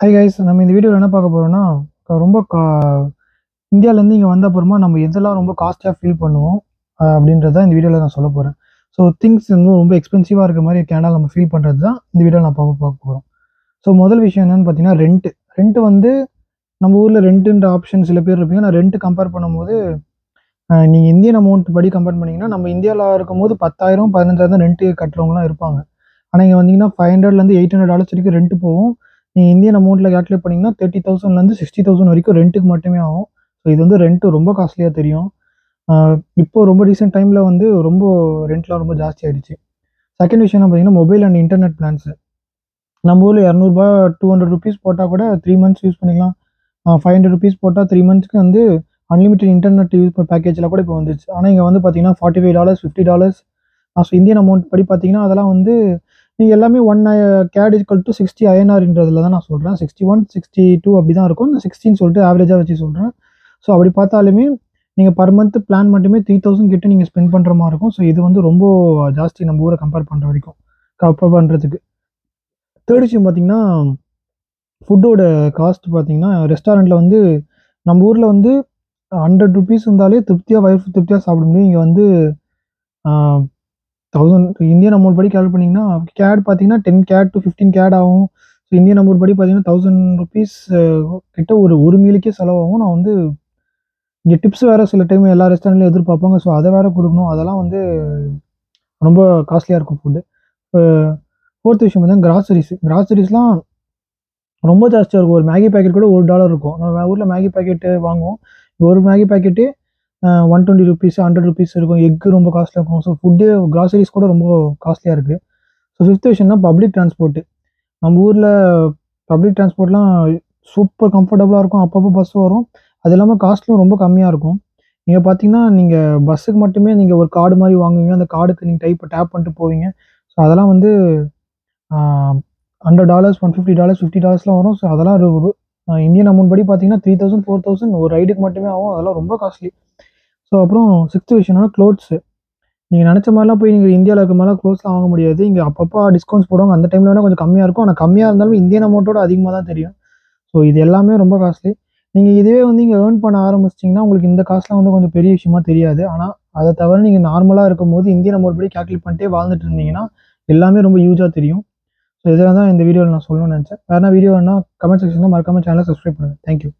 Hi guys, நம்ம இந்த வீடியோவில் என்ன பார்க்க போகிறோம்னா ரொம்ப இந்தியாவிலேருந்து இங்கே வந்த அப்புறமா நம்ம எதெல்லாம் ரொம்ப காஸ்ட்லியாக ஃபீல் பண்ணுவோம் அப்படின்றத இந்த வீடியோவில் நான் சொல்ல போகிறேன். ஸோ திங்ஸ் இன்னும் ரொம்ப எக்ஸ்பென்சிவாக இருக்க மாதிரி கேனடாவில் நம்ம ஃபீல் பண்ணுறது தான் இந்த வீடியோவில் நான் பார்க்க போகிறோம். ஸோ முதல் விஷயம் என்னென்னு பார்த்தீங்கன்னா ரெண்ட்டு வந்து நம்ம ஊரில் ரெண்ட்டுன்ற ஆப்ஷன் சில பேர் இருப்பீங்க. நான் ரெண்ட்டு கம்பேர் பண்ணும்போது நீங்கள் இந்தியன் அமௌண்ட் படி கம்பேர் பண்ணிங்கன்னா நம்ம இந்தியாவில் இருக்கும்போது 10,000 15,000 தான் ரெண்ட்டு கட்டுறவங்களாம் இருப்பாங்க. ஆனால் இங்கே வந்தீங்கன்னா $500 $800 வரைக்கும் ரெண்ட்டு போகும். நீங்கள் இந்தியன் அமௌண்ட்டில் கால்குலேட் பண்ணிங்கன்னா 30,000 60,000 வரைக்கும் ரெண்ட்டுக்கு மட்டுமே ஆகும். ஸோ இது வந்து ரெண்ட்டு ரொம்ப காஸ்ட்லியாக தெரியும். இப்போது ரொம்ப ரீசெண்ட் டைமில் வந்து ரொம்ப ரெண்ட்லாம் ரொம்ப ஜாஸ்தி ஆகிடுச்சு. செகண்ட் விஷயம் பார்த்தீங்கன்னா மொபைல் அண்ட் இன்டர்நெட் பிளான்ஸு. நம்ம ஊரில் ₹200 ₹200 போட்டால் கூட 3 மந்த்ஸ் யூஸ் பண்ணிக்கலாம். ₹500 போட்டால் 3 மந்த்ஸ்க்கு வந்து அன்லிமிட்டட் இன்டர்நெட் யூஸ் பேக்கேஜில் கூட இப்போ வந்துச்சு. ஆனால் இங்கே வந்து பார்த்தீங்கன்னா $45 $50. ஸோ இந்தியன் அமௌண்ட் படி பார்த்தீங்கன்னா அதெல்லாம் வந்து நீங்கள் எல்லாமே CAD = 60 INRன்றதில் தான் நான் சொல்கிறேன். 61 62 அப்படி தான் இருக்கும். நான் 16 சொல்லிட்டு ஆவரேஜாக வச்சு சொல்கிறேன். ஸோ அப்படி பார்த்தாலுமே நீங்கள் பர் மந்த் பிளான் மட்டுமே 3,000 கிட்ட நீங்கள் ஸ்பெண்ட் பண்ணுற மாதிரி இருக்கும். ஸோ இது வந்து ரொம்ப ஜாஸ்தி நம்ம ஊரை கம்பேர் பண்ணுறதுக்கு. தேர்ட் விஷயம் பார்த்தீங்கன்னா ஃபுட்டோட காஸ்ட் பார்த்தீங்கன்னா ரெஸ்டாரண்ட்டில் வந்து நம்ம ஊரில் வந்து ₹100 இருந்தாலே வயிறு திருப்தியாக சாப்பிட முடியும். இங்கே வந்து 1000 இந்தியன் அமௌண்ட் படி கால்குலேட் பண்ணிங்கன்னா CAD பார்த்தீங்கன்னா 10 CAD to 15 CAD ஆகும். ஸோ இந்தியன் அமௌண்ட் படி பார்த்தீங்கன்னா ₹1,000 கிட்ட ஒரு மீலுக்கே செலவாகும். நான் வந்து இங்கே டிப்ஸ் வேறு சில டைம் எல்லா ரெஸ்டாரண்ட்லையும் எதிர்பார்ப்பாங்க. ஸோ அதை வேறு கொடுக்கணும். அதெல்லாம் வந்து ரொம்ப காஸ்ட்லியாக இருக்கும் ஃபுட்டு. ஃபோர்த் விஷயம் பார்த்தீங்கன்னா கிராசரிஸ்லாம் ரொம்ப ஜாஸ்தியாக இருக்கும். ஒரு மேகி பேக்கெட் கூட $1 இருக்கும். நம்ம ஊரில் மேகி பேக்கெட்டு வாங்குவோம். ஒரு மேகி பேக்கெட்டு ₹120 ₹100 இருக்கும். எக்கு ரொம்ப காஸ்ட்லியாக இருக்கும். ஸோ கிராசரிஸ் கூட ரொம்ப காஸ்ட்லியாக இருக்குது. ஸோ ஃபிஃப்த் விஷயம்னா பப்ளிக் டிரான்ஸ்போர்ட்டு. நம்ம ஊரில் பப்ளிக் டிரான்ஸ்போர்ட்லாம் சூப்பர் கம்ஃபர்டபுளாக இருக்கும். அப்பப்போ பஸ் வரும். அது இல்லாமல் காஸ்ட்லும் ரொம்ப கம்மியாக இருக்கும். நீங்கள் பார்த்தீங்கன்னா நீங்கள் பஸ்ஸுக்கு மட்டுமே நீங்கள் ஒரு கார்டு மாதிரி வாங்குவீங்க. அந்த கார்டுக்கு நீங்கள் டேப் பண்ணிட்டு போவீங்க. ஸோ அதெல்லாம் வந்து $100 $150 $50 வரும். ஸோ அதெல்லாம் ஒரு இந்தியன் அமௌண்ட் படி பார்த்தீங்கன்னா 3,000 4,000 ஒரு ரைடுக்கு மட்டுமே ஆகும். அதெல்லாம் ரொம்ப காஸ்ட்லி. ஸோ அப்புறம் சிக்ஸ்த் விஷயம்னா க்ளோத்ஸு. நீங்கள் நினச்ச மாதிரிலாம் போய் நீங்கள் இந்தியாவில் இருக்க மாதிரிலாம் க்ளோத்ஸ்லாம் வாங்க முடியாது. இங்கே அப்பப்போ டிஸ்கவுண்ட்ஸ் போடுவாங்க. அந்த டைமில் வேணால் கொஞ்சம் கம்மியாக இருக்கும். ஆனால் கம்மியாக இருந்தாலும் இந்தியன் அமௌண்ட்டோட அதிகமாக தான் தெரியும். ஸோ இது எல்லாமே ரொம்ப காஸ்ட்லி. நீங்கள் இதுவே வந்து இங்கே ஏர்ன் பண்ண ஆரம்பிச்சிட்டிங்கன்னா உங்களுக்கு இந்த காசுலாம் வந்து கொஞ்சம் பெரிய விஷயமா தெரியாது. ஆனால் அதை தவிர நீங்கள் நார்மலாக இருக்கும்போது இந்தியன் அமௌண்ட் படி கால்குலேட் பண்ணிட்டே வாழ்ந்துட்டு இருந்தீங்கன்னா எல்லாமே ரொம்ப யூஸாக தெரியும். ஸோ இதெல்லாம் தான் இந்த வீடியோவில் நான் சொல்லணும்னு நினச்சேன். வேறு வீடியோ வேணால் கமெண்ட் செக்ஷனில் மறக்காமல் சேனலை சப்ஸ்கிரைப் பண்ணுங்கள். தேங்க்யூ.